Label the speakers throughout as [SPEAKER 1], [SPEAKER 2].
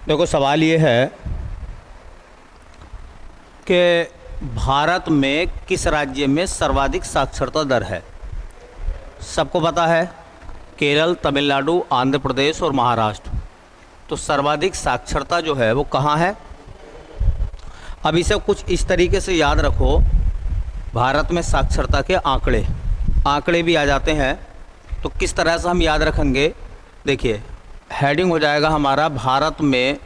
[SPEAKER 1] देखो, सवाल ये है कि भारत में किस राज्य में सर्वाधिक साक्षरता दर है। सबको पता है, केरल, तमिलनाडु, आंध्र प्रदेश और महाराष्ट्र। तो सर्वाधिक साक्षरता जो है वो कहाँ है। अब इसे कुछ इस तरीके से याद रखो, भारत में साक्षरता के आंकड़े भी आ जाते हैं। तो किस तरह से हम याद रखेंगे, देखिए हेडिंग हो जाएगा हमारा भारत में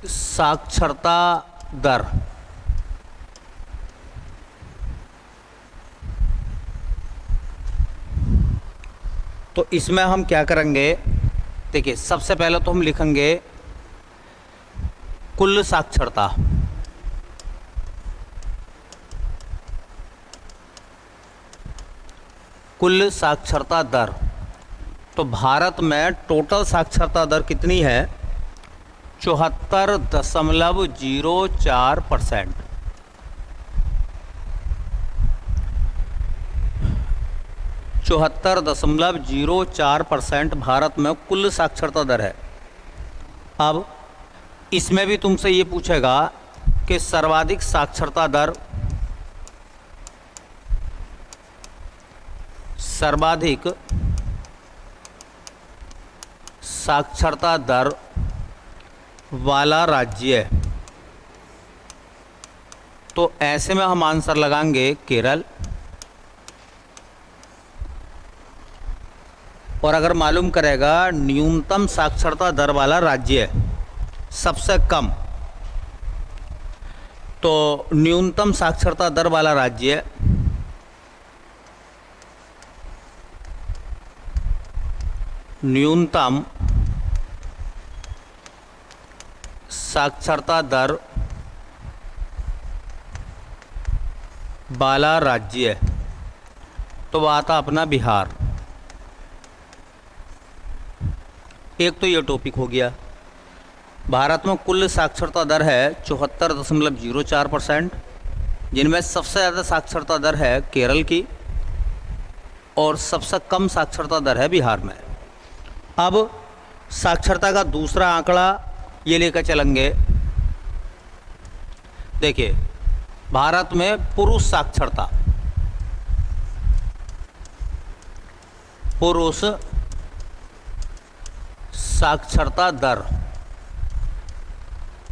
[SPEAKER 1] साक्षरता दर। तो इसमें हम क्या करेंगे, देखिए सबसे पहले तो हम लिखेंगे कुल साक्षरता। कुल साक्षरता दर। तो भारत में टोटल साक्षरता दर कितनी है, 74.04%। 74.04% भारत में कुल साक्षरता दर है। अब इसमें भी तुमसे ये पूछेगा कि सर्वाधिक साक्षरता दर, सर्वाधिक साक्षरता दर वाला राज्य। तो ऐसे में हम आंसर लगाएंगे केरल। और अगर मालूम करेगा न्यूनतम साक्षरता दर वाला राज्य सबसे कम, तो न्यूनतम साक्षरता दर वाला राज्य न्यूनतम साक्षरता दर वाला राज्य, तो वह आता अपना बिहार। एक तो ये टॉपिक हो गया। भारत में कुल साक्षरता दर है 74.04%, जिनमें सबसे ज़्यादा साक्षरता दर है केरल की और सबसे कम साक्षरता दर है बिहार में। अब साक्षरता का दूसरा आंकड़ा ये लेकर चलेंगे। देखिए भारत में पुरुष साक्षरता, पुरुष साक्षरता दर।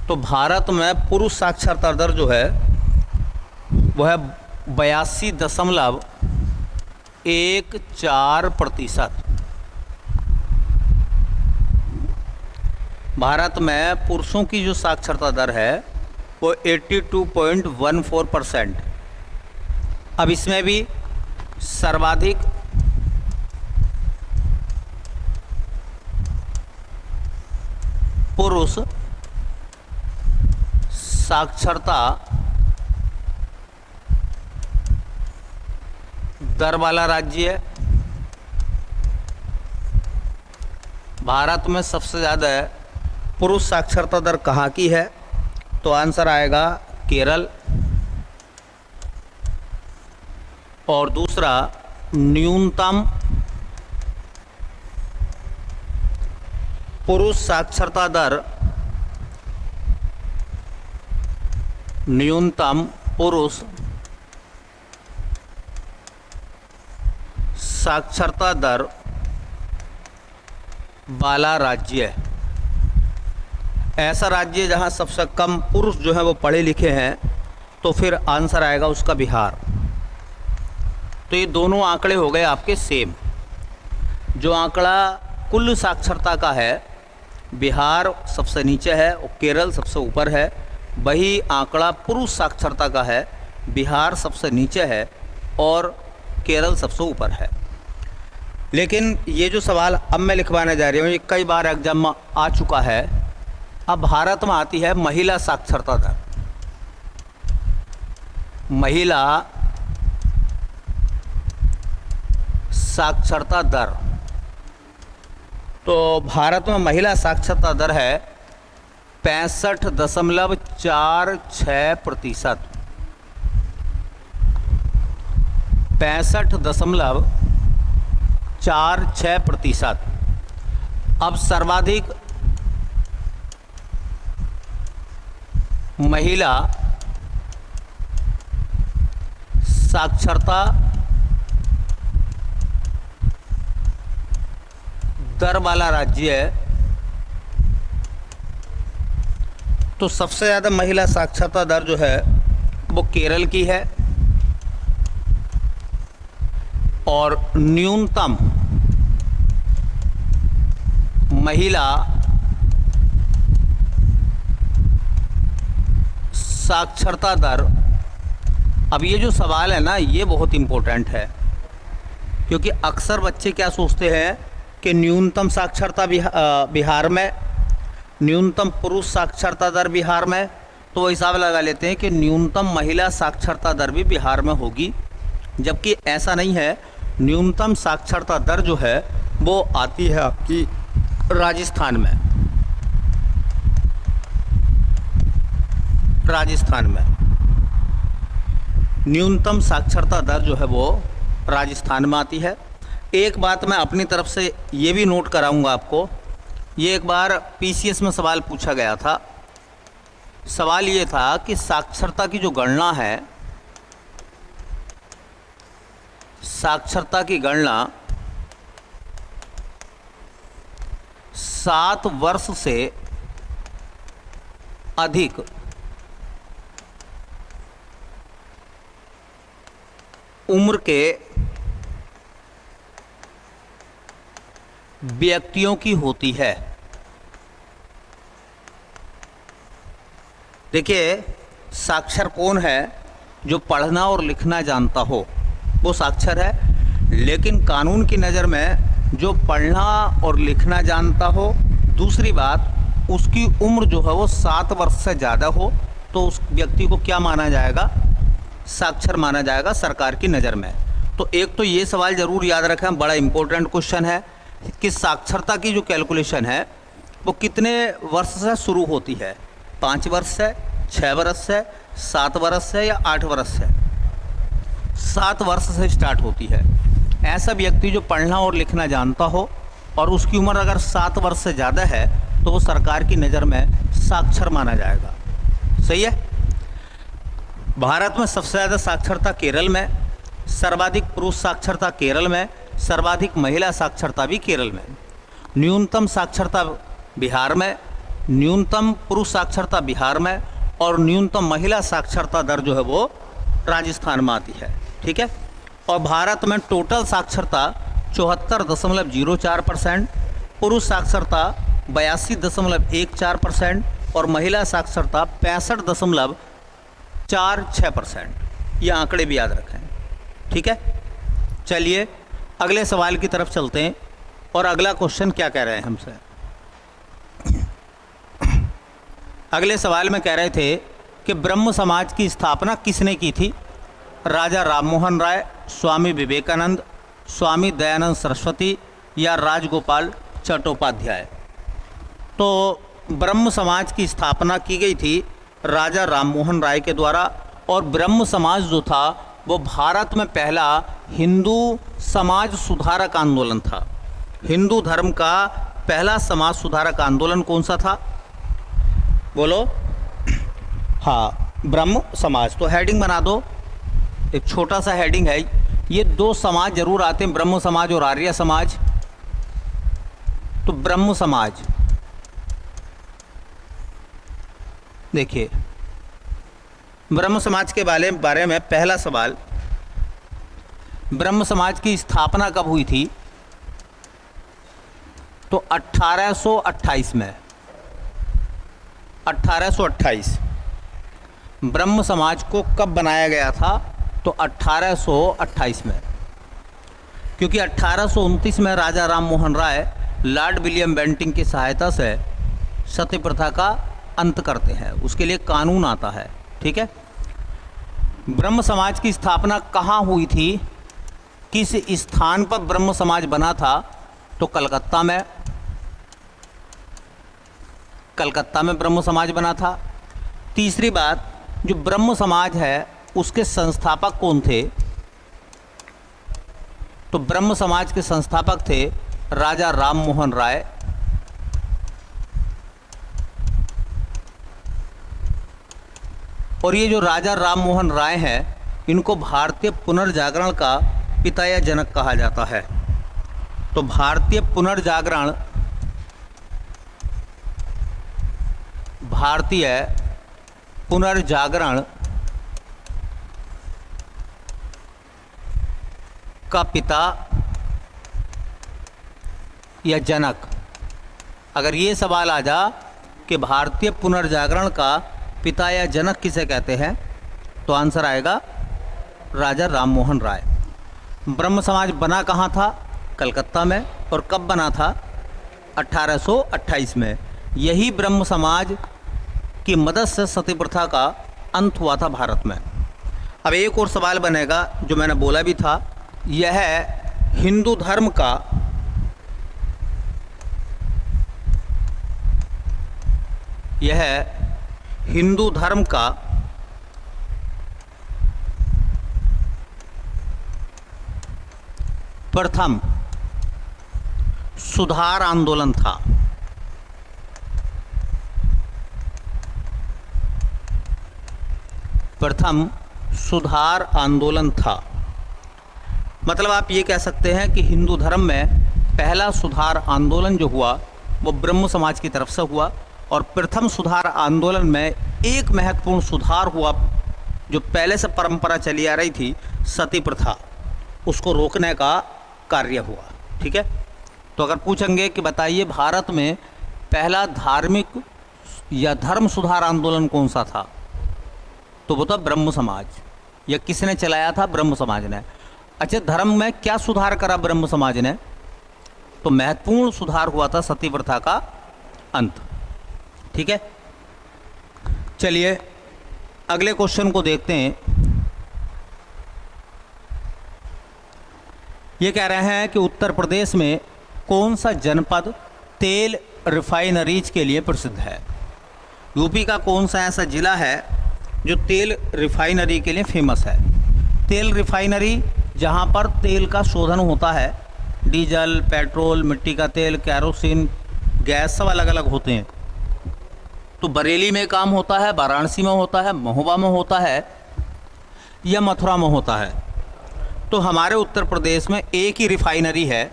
[SPEAKER 1] तो भारत में पुरुष साक्षरता दर जो है वह है 82.14%। भारत में पुरुषों की जो साक्षरता दर है वो 82.14%। अब इसमें भी सर्वाधिक पुरुष साक्षरता दर वाला राज्य है। भारत में सबसे ज़्यादा पुरुष साक्षरता दर कहाँ की है, तो आंसर आएगा केरल। और दूसरा न्यूनतम पुरुष साक्षरता दर, न्यूनतम पुरुष साक्षरता दर वाला राज्य, ऐसा राज्य जहां सबसे कम पुरुष जो है वो पढ़े लिखे हैं, तो फिर आंसर आएगा उसका बिहार। तो ये दोनों आंकड़े हो गए आपके सेम। जो आंकड़ा कुल साक्षरता का है, बिहार सबसे नीचे है और केरल सबसे ऊपर है। वही आंकड़ा पुरुष साक्षरता का है, बिहार सबसे नीचे है और केरल सबसे ऊपर है। लेकिन ये जो सवाल अब मैं लिखवाने जा रही हूँ, ये कई बार एग्जाम में आ चुका है। अब भारत में आती है महिला साक्षरता दर। महिला साक्षरता दर। तो भारत में महिला साक्षरता दर है 65.46%। 65.46% 4-6%। अब सर्वाधिक महिला साक्षरता दर वाला राज्य है, तो सबसे ज़्यादा महिला साक्षरता दर जो है वो केरल की है, और न्यूनतम महिला साक्षरता दर। अब ये जो सवाल है ना, ये बहुत इम्पोर्टेंट है, क्योंकि अक्सर बच्चे क्या सोचते हैं कि न्यूनतम साक्षरता बिहार में, न्यूनतम पुरुष साक्षरता दर बिहार में, तो वो हिसाब लगा लेते हैं कि न्यूनतम महिला साक्षरता दर भी बिहार में होगी, जबकि ऐसा नहीं है। न्यूनतम साक्षरता दर जो है वो आती है आपकी राजस्थान में। राजस्थान में न्यूनतम साक्षरता दर जो है वो राजस्थान में आती है। एक बात मैं अपनी तरफ से ये भी नोट कराऊंगा आपको, ये एक बार पीसीएस में सवाल पूछा गया था। सवाल ये था कि साक्षरता की जो गणना है, साक्षरता की गणना 7 वर्ष से अधिक उम्र के व्यक्तियों की होती है। देखिए, साक्षर कौन है? जो पढ़ना और लिखना जानता हो वो साक्षर है, लेकिन कानून की नज़र में जो पढ़ना और लिखना जानता हो, दूसरी बात उसकी उम्र जो है वो 7 वर्ष से ज़्यादा हो, तो उस व्यक्ति को क्या माना जाएगा? साक्षर माना जाएगा सरकार की नज़र में। तो एक तो ये सवाल ज़रूर याद रखें, बड़ा इम्पोर्टेंट क्वेश्चन है कि साक्षरता की जो कैलकुलेशन है वो कितने वर्ष से शुरू होती है? 5 वर्ष से, 6 वर्ष से, 7 वर्ष से या 8 वर्ष से? 7 वर्ष से स्टार्ट होती है। ऐसा व्यक्ति जो पढ़ना और लिखना जानता हो और उसकी उम्र अगर 7 वर्ष से ज़्यादा है तो वो सरकार की नज़र में साक्षर माना जाएगा। सही है। भारत में सबसे ज़्यादा साक्षरता केरल में, सर्वाधिक पुरुष साक्षरता केरल में, सर्वाधिक महिला साक्षरता भी केरल में। न्यूनतम साक्षरता बिहार में, न्यूनतम पुरुष साक्षरता बिहार में, और न्यूनतम महिला साक्षरता दर जो है वो राजस्थान में आती है। ठीक है। और भारत में टोटल साक्षरता 74.04%, पुरुष साक्षरता 82.14% और महिला साक्षरता 65.46%। ये आंकड़े भी याद रखें। ठीक है। चलिए अगले सवाल की तरफ चलते हैं। और अगला क्वेश्चन क्या कह रहे हैं हमसे? अगले सवाल में कह रहे थे कि ब्रह्म समाज की स्थापना किसने की थी? राजा राममोहन राय, स्वामी विवेकानंद, स्वामी दयानंद सरस्वती या राजगोपाल चट्टोपाध्याय? तो ब्रह्म समाज की स्थापना की गई थी राजा राममोहन राय के द्वारा, और ब्रह्म समाज जो था वो भारत में पहला हिंदू समाज सुधारक आंदोलन था। हिंदू धर्म का पहला समाज सुधारक आंदोलन कौन सा था? बोलो। हाँ, ब्रह्म समाज। तो हेडिंग बना दो, एक छोटा सा हेडिंग है। ये 2 समाज जरूर आते हैं, ब्रह्म समाज और आर्य समाज। तो ब्रह्म समाज, देखिए ब्रह्म समाज के बारे में पहला सवाल, ब्रह्म समाज की स्थापना कब हुई थी? तो 1828 में। 1828 ब्रह्म समाज को कब बनाया गया था? तो 1828 में, क्योंकि 1829 में Raja Rammohan Roy Lord William Bentinck की सहायता से सती प्रथा का अंत करते हैं, उसके लिए कानून आता है। ठीक है। ब्रह्म समाज की स्थापना कहाँ हुई थी? किस स्थान पर ब्रह्म समाज बना था? तो कलकत्ता में। कलकत्ता में ब्रह्म समाज बना था। तीसरी बात, जो ब्रह्म समाज है उसके संस्थापक कौन थे? तो ब्रह्म समाज के संस्थापक थे राजा राम मोहन राय। और ये जो राजा राम मोहन राय हैं, इनको भारतीय पुनर्जागरण का पिता या जनक कहा जाता है। तो भारतीय पुनर्जागरण का पिता या जनक, अगर ये सवाल आ जा कि भारतीय पुनर्जागरण का पिता या जनक किसे कहते हैं, तो आंसर आएगा राजा राम मोहन राय। ब्रह्म समाज बना कहाँ था? कलकत्ता में। और कब बना था? 1828 में। यही ब्रह्म समाज की मदद से सती प्रथा का अंत हुआ था भारत में। अब एक और सवाल बनेगा जो मैंने बोला भी था, यह हिंदू धर्म का प्रथम सुधार आंदोलन था। मतलब आप ये कह सकते हैं कि हिंदू धर्म में पहला सुधार आंदोलन जो हुआ वो ब्रह्म समाज की तरफ से हुआ। और प्रथम सुधार आंदोलन में एक महत्वपूर्ण सुधार हुआ जो पहले से परंपरा चली आ रही थी, सती प्रथा, उसको रोकने का कार्य हुआ। ठीक है। तो अगर पूछेंगे कि बताइए भारत में पहला धार्मिक या धर्म सुधार आंदोलन कौन सा था, तो वो था ब्रह्म समाज। या किसने चलाया था? ब्रह्म समाज ने। अच्छा, धर्म में क्या सुधार करा ब्रह्म समाज ने? तो महत्वपूर्ण सुधार हुआ था सती प्रथा का अंत। ठीक है, चलिए अगले क्वेश्चन को देखते हैं। ये कह रहे हैं कि उत्तर प्रदेश में कौन सा जनपद तेल रिफाइनरीज के लिए प्रसिद्ध है? यूपी का कौन सा ऐसा जिला है जो तेल रिफाइनरी के लिए फेमस है? तेल रिफाइनरी जहाँ पर तेल का शोधन होता है, डीजल, पेट्रोल, मिट्टी का तेल, कैरोसिन, गैस, सब अलग अलग होते हैं। तो बरेली में काम होता है, वाराणसी में होता है, महोबा में होता है या मथुरा में होता है? तो हमारे उत्तर प्रदेश में एक ही रिफाइनरी है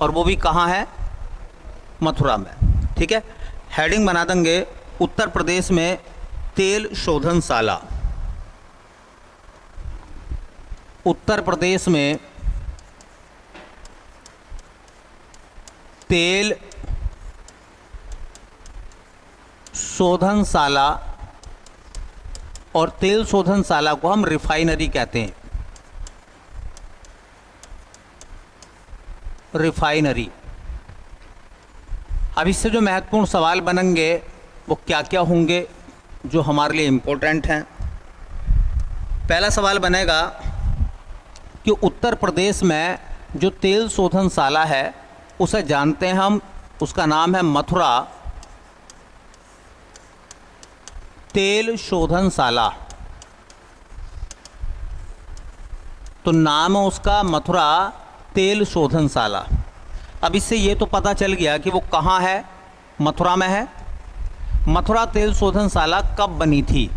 [SPEAKER 1] और वो भी कहाँ है? मथुरा में। ठीक है, हेडिंग बना देंगे उत्तर प्रदेश में तेल शोधनशाला। उत्तर प्रदेश में तेल शोधनशाला, और तेल शोधनशाला को हम रिफाइनरी कहते हैं। रिफाइनरी। अब इससे जो महत्वपूर्ण सवाल बनेंगे वो क्या क्या होंगे जो हमारे लिए इम्पोर्टेंट हैं। पहला सवाल बनेगा कि उत्तर प्रदेश में जो तेल शोधनशाला है उसे जानते हैं हम, उसका नाम है मथुरा तेल शोधनशाला। तो नाम है उसका मथुरा तेल शोधनशाला। अब इससे ये तो पता चल गया कि वो कहाँ है, मथुरा में है। मथुरा तेल शोधनशाला कब बनी थी?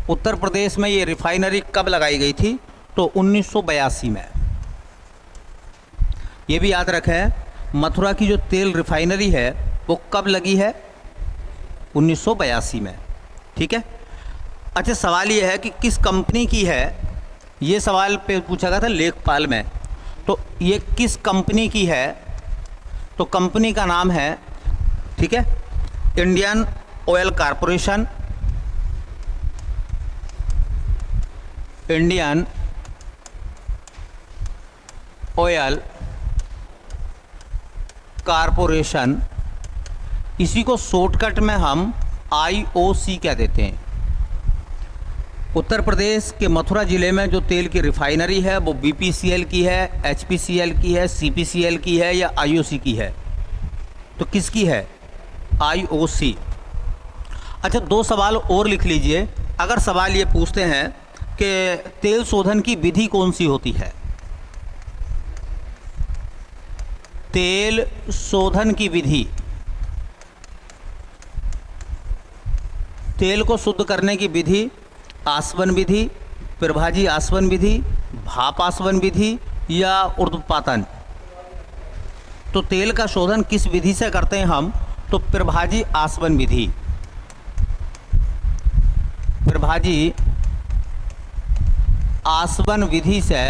[SPEAKER 1] उत्तर प्रदेश में ये रिफाइनरी कब लगाई गई थी? तो 1982 में। ये भी याद रखें, मथुरा की जो तेल रिफाइनरी है वो कब लगी है? 1982 में। ठीक है। अच्छा, सवाल ये है कि किस कंपनी की है? ये सवाल पे पूछा गया था लेखपाल में। तो ये किस कंपनी की है? तो कंपनी का नाम है, ठीक है, Indian oil corporation. Indian oil corporation, इसी को शॉर्टकट में हम IOC कह देते हैं। उत्तर प्रदेश के मथुरा ज़िले में जो तेल की रिफाइनरी है वो BPCL की है, HPCL की है, CPCL की है या IOC की है? तो किसकी है? IOC। अच्छा, दो सवाल और लिख लीजिए। अगर सवाल ये पूछते हैं कि तेल शोधन की विधि कौन सी होती है, तेल शोधन की विधि, तेल को शुद्ध करने की विधि आसवन विधि, प्रभाजी आसवन विधि, भाप आसवन विधि या ऊर्ध्वपातन। तो तेल का शोधन किस विधि से करते हैं हम? तो प्रभाजी आसवन विधि, प्रभाजी आसवन विधि से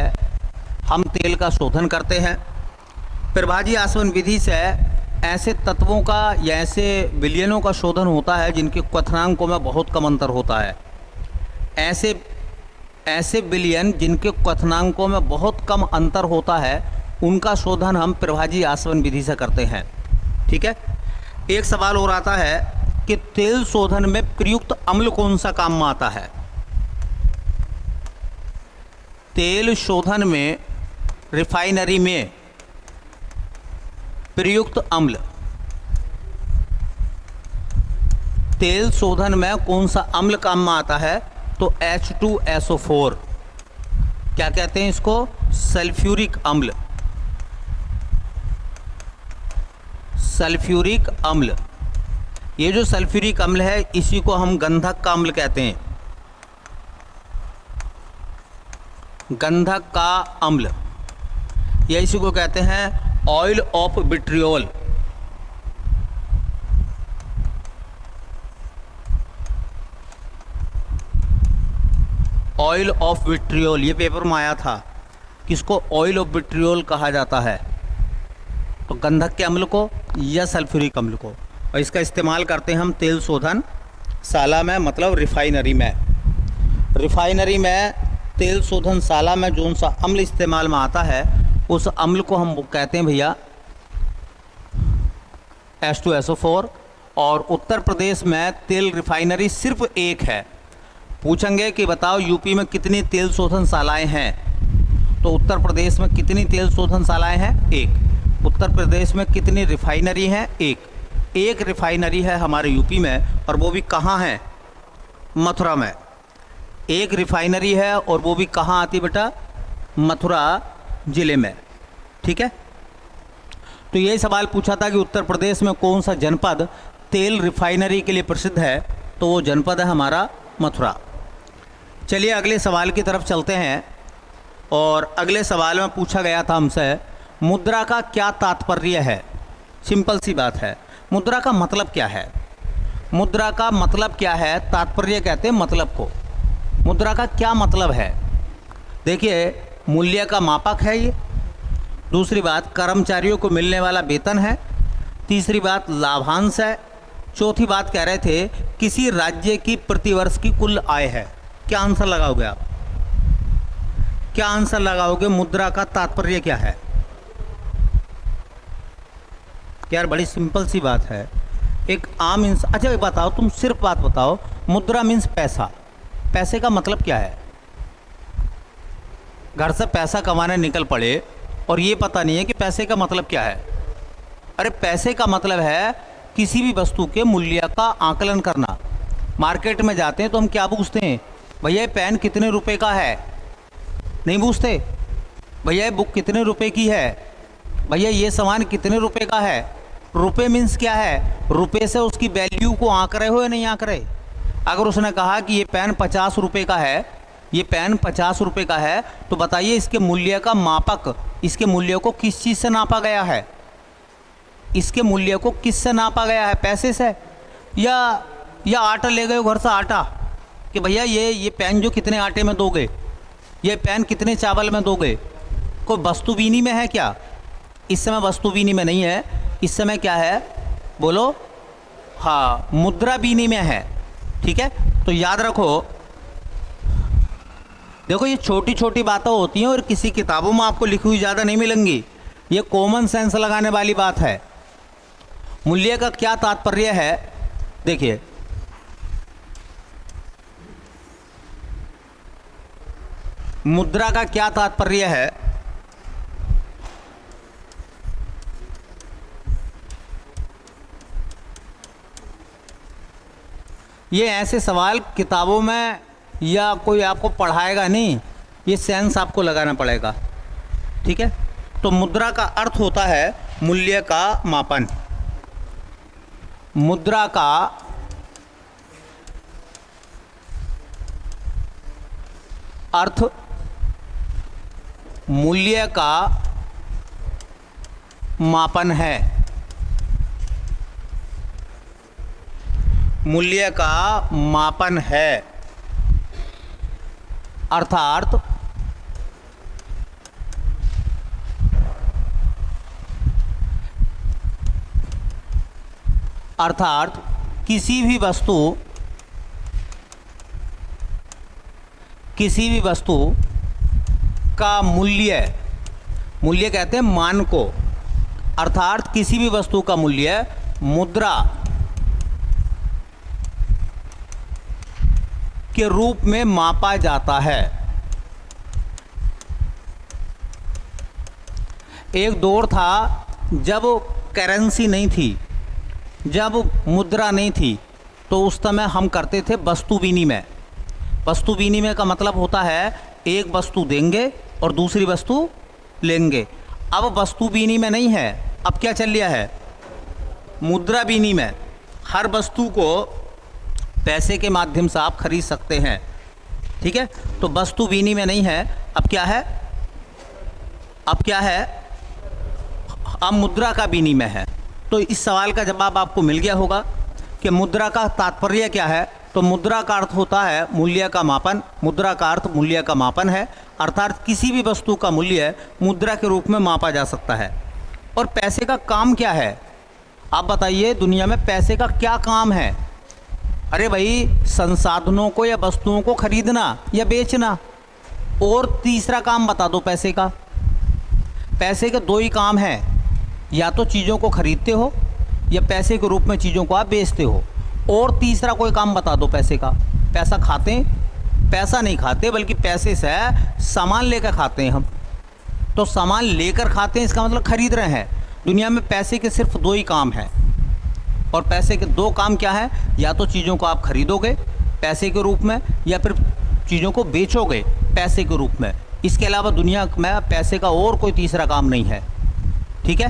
[SPEAKER 1] हम तेल का शोधन करते हैं। प्रभाजी आसवन विधि से ऐसे तत्वों का या ऐसे विलयनों का शोधन होता है जिनके क्वथनांकों में बहुत कम अंतर होता है। ऐसे विलयन जिनके क्वथनांकों में बहुत कम अंतर होता है, उनका शोधन हम प्रभाजी आसवन विधि से करते हैं। ठीक है। एक सवाल और आता है कि तेल शोधन में प्रयुक्त अम्ल कौन सा काम में आता है? तेल शोधन में रिफाइनरी में प्रयुक्त अम्ल, तेल शोधन में कौन सा अम्ल काम में आता है? तो H2SO4। क्या कहते हैं इसको? सल्फ्यूरिक अम्ल, सल्फ्यूरिक अम्ल। ये जो सल्फ्यूरिक अम्ल है इसी को हम गंधक का अम्ल कहते हैं, गंधक का अम्ल, या इसी को कहते हैं oil of vitriol. Oil of vitriol, ये पेपर में आया था, किसको ऑयल ऑफ विट्रियोल कहा जाता है? तो गंधक के अम्ल को या सल्फ्यूरिक अम्ल को। और इसका इस्तेमाल करते हैं हम तेल शोधन शाला में, मतलब रिफाइनरी में। रिफाइनरी में तेल शोधन शाला में जो सा अम्ल इस्तेमाल में आता है उस अम्ल को हम कहते हैं भैया H2SO4। और उत्तर प्रदेश में तेल रिफाइनरी सिर्फ एक है। पूछेंगे कि बताओ यूपी में कितनी तेल शोधन शालाएँ हैं? तो उत्तर प्रदेश में कितनी तेल शोधन शालाएँ हैं? एक। उत्तर प्रदेश में कितनी रिफाइनरी हैं? एक रिफाइनरी है हमारे यूपी में, और वो भी कहाँ है? मथुरा में। एक रिफाइनरी है और वो भी कहाँ आती बेटा? मथुरा ज़िले में। ठीक है। तो यही सवाल पूछा था कि उत्तर प्रदेश में कौन सा जनपद तेल रिफाइनरी के लिए प्रसिद्ध है? तो वो जनपद है हमारा मथुरा। चलिए अगले सवाल की तरफ चलते हैं। और अगले सवाल में पूछा गया था हमसे, मुद्रा का क्या तात्पर्य है? सिंपल सी बात है, मुद्रा का मतलब क्या है? मुद्रा का मतलब क्या है? तात्पर्य कहते हैं मतलब को। मुद्रा का क्या मतलब है? देखिए, मूल्य का मापक है ये। दूसरी बात, कर्मचारियों को मिलने वाला वेतन है। तीसरी बात, लाभांश है। चौथी बात कह रहे थे किसी राज्य की प्रतिवर्ष की कुल आय है। क्या आंसर लगाओगे आप? क्या आंसर लगाओगे? मुद्रा का तात्पर्य क्या है? यार बड़ी सिंपल सी बात है। एक आम इंसान, अच्छा एक बताओ, तुम सिर्फ बात बताओ, मुद्रा मीन्स पैसा। पैसे का मतलब क्या है? घर से पैसा कमाने निकल पड़े और ये पता नहीं है कि पैसे का मतलब क्या है। अरे पैसे का मतलब है किसी भी वस्तु के मूल्य का आकलन करना। मार्केट में जाते हैं तो हम क्या पूछते हैं? भैया ये पेन कितने रुपए का है? नहीं पूछते। भैया ये बुक कितने रुपए की है? भैया ये सामान कितने रुपए का है? रुपए मीन्स क्या है? रुपए से उसकी वैल्यू को आंक रहे हो या नहीं आंक रहे? अगर उसने कहा कि ये पेन 50 रुपये का है, ये पेन 50 रुपये का है, तो बताइए इसके मूल्य का मापक, इसके मूल्य को किस चीज़ से नापा गया है? इसके मूल्य को किससे नापा गया है? पैसे से? या आटा ले गए हो घर से आटा कि भैया ये पेन जो कितने आटे में दोगे, ये पेन कितने चावल में दोगे? कोई वस्तु बीनी में है क्या? इस समय वस्तु बीनी में नहीं है, इस समय क्या है बोलो? हाँ, मुद्रा बीनी में है। ठीक है, तो याद रखो, देखो ये छोटी छोटी बातें होती हैं और किसी किताबों में आपको लिखी हुई ज़्यादा नहीं मिलेंगी। ये कॉमन सेंस लगाने वाली बात है। मूल्य का क्या तात्पर्य है? देखिए, मुद्रा का क्या तात्पर्य है? ये ऐसे सवाल किताबों में या कोई आपको पढ़ाएगा नहीं, ये सेंस आपको लगाना पड़ेगा। ठीक है, तो मुद्रा का अर्थ होता है मूल्य का मापन। मुद्रा का अर्थ मूल्य का मापन है। मूल्य का मापन है अर्थात किसी भी वस्तु का मूल्य कहते हैं मान को, अर्थात किसी भी वस्तु का मूल्य मुद्रा के रूप में मापा जाता है। एक दौर था जब करेंसी नहीं थी, जब मुद्रा नहीं थी, तो उस समय हम करते थे वस्तु विनिमय। वस्तु विनिमय का मतलब होता है एक वस्तु देंगे और दूसरी वस्तु लेंगे। अब वस्तु विनिमय नहीं है, अब क्या चल रहा है? मुद्रा विनिमय। हर वस्तु को पैसे के माध्यम से आप खरीद सकते हैं, ठीक है। तो वस्तु विनिमय नहीं है, अब क्या है? अब मुद्रा का विनिमय है। तो इस सवाल का जवाब आपको मिल गया होगा कि मुद्रा का तात्पर्य क्या है। तो मुद्रा का अर्थ होता है मूल्य का मापन। मुद्रा का अर्थ मूल्य का मापन है, अर्थात किसी भी वस्तु का मूल्य मुद्रा के रूप में मापा जा सकता है। और पैसे का काम क्या है? आप बताइए, दुनिया में पैसे का क्या काम है? अरे भाई, संसाधनों को या वस्तुओं को खरीदना या बेचना। और तीसरा काम बता दो पैसे का। पैसे के दो ही काम हैं, या तो चीज़ों को खरीदते हो या पैसे के रूप में चीज़ों को आप बेचते हो। और तीसरा कोई काम बता दो पैसे का। पैसा खाते हैं? पैसा नहीं खाते, बल्कि पैसे से सामान लेकर खाते हैं हम। तो सामान लेकर खाते हैं, इसका मतलब खरीद रहे हैं। दुनिया में पैसे के सिर्फ दो ही काम हैं, और पैसे के दो काम क्या है? या तो चीज़ों को आप खरीदोगे पैसे के रूप में, या फिर चीज़ों को बेचोगे पैसे के रूप में। इसके अलावा दुनिया में पैसे का और कोई तीसरा काम नहीं है, ठीक है।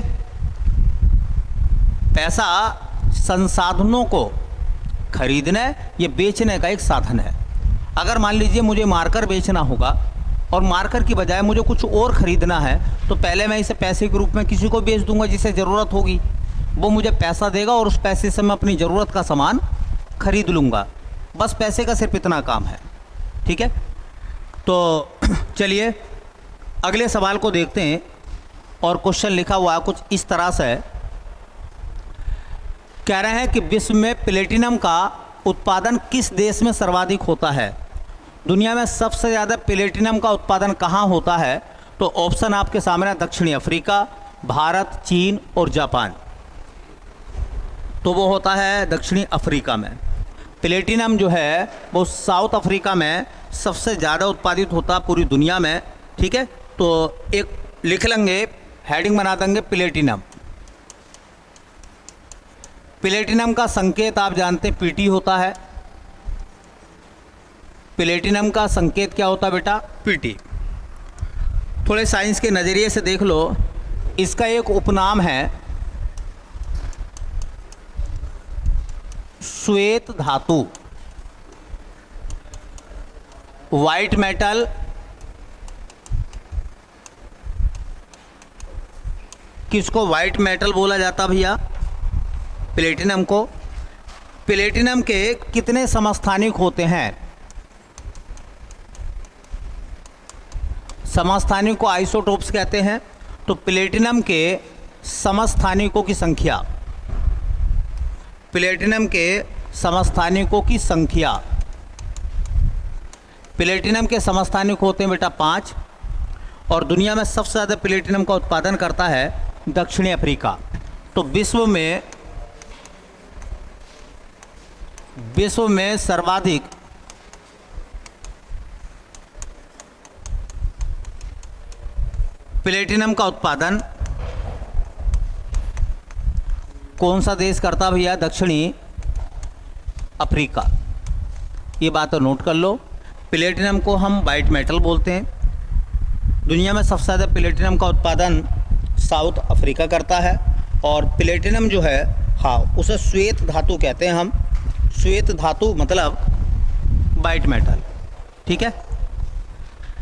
[SPEAKER 1] पैसा संसाधनों को खरीदने या बेचने का एक साधन है। अगर मान लीजिए मुझे मार्कर बेचना होगा और मार्कर की बजाय मुझे कुछ और ख़रीदना है, तो पहले मैं इसे पैसे के रूप में किसी को बेच दूंगा जिसे ज़रूरत होगी। वो मुझे पैसा देगा और उस पैसे से मैं अपनी ज़रूरत का सामान खरीद लूँगा। बस पैसे का सिर्फ इतना काम है, ठीक है। तो चलिए अगले सवाल को देखते हैं। और क्वेश्चन लिखा हुआ कुछ इस तरह से कह रहे हैं कि विश्व में प्लेटिनम का उत्पादन किस देश में सर्वाधिक होता है? दुनिया में सबसे ज़्यादा प्लेटिनम का उत्पादन कहाँ होता है? तो ऑप्शन आपके सामने है, दक्षिणी अफ्रीका, भारत, चीन और जापान। तो वो होता है दक्षिणी अफ्रीका में। प्लेटिनम जो है वो साउथ अफ्रीका में सबसे ज़्यादा उत्पादित होता पूरी दुनिया में, ठीक है। तो एक लिख लेंगे, हेडिंग बना देंगे प्लेटिनम। प्लेटिनम का संकेत आप जानते हैं पीटी होता है। प्लेटिनम का संकेत क्या होता है बेटा? पीटी। थोड़े साइंस के नज़रिए से देख लो, इसका एक उपनाम है श्वेत धातु, वाइट मेटल। किसको वाइट मेटल बोला जाता भैया? प्लेटिनम को। प्लेटिनम के कितने समस्थानिक होते हैं? समस्थानिक को आइसोटोप्स कहते हैं। तो प्लेटिनम के समस्थानिकों की संख्या, प्लेटिनम के समस्थानिकों की संख्या, प्लेटिनम के समस्थानिक होते हैं बेटा 5। और दुनिया में सबसे ज़्यादा प्लेटिनम का उत्पादन करता है दक्षिणी अफ्रीका। तो विश्व में सर्वाधिक प्लेटिनम का उत्पादन कौन सा देश करता भैया? दक्षिणी अफ्रीका। ये बात तो नोट कर लो। प्लेटिनम को हम वाइट मेटल बोलते हैं। दुनिया में सबसे ज़्यादा प्लेटिनम का उत्पादन साउथ अफ्रीका करता है। और प्लेटिनम जो है, हाँ, उसे श्वेत धातु कहते हैं हम। श्वेत धातु मतलब वाइट मेटल। ठीक है,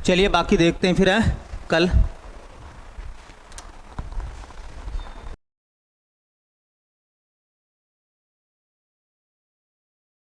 [SPEAKER 1] चलिए बाकी देखते हैं फिर कल।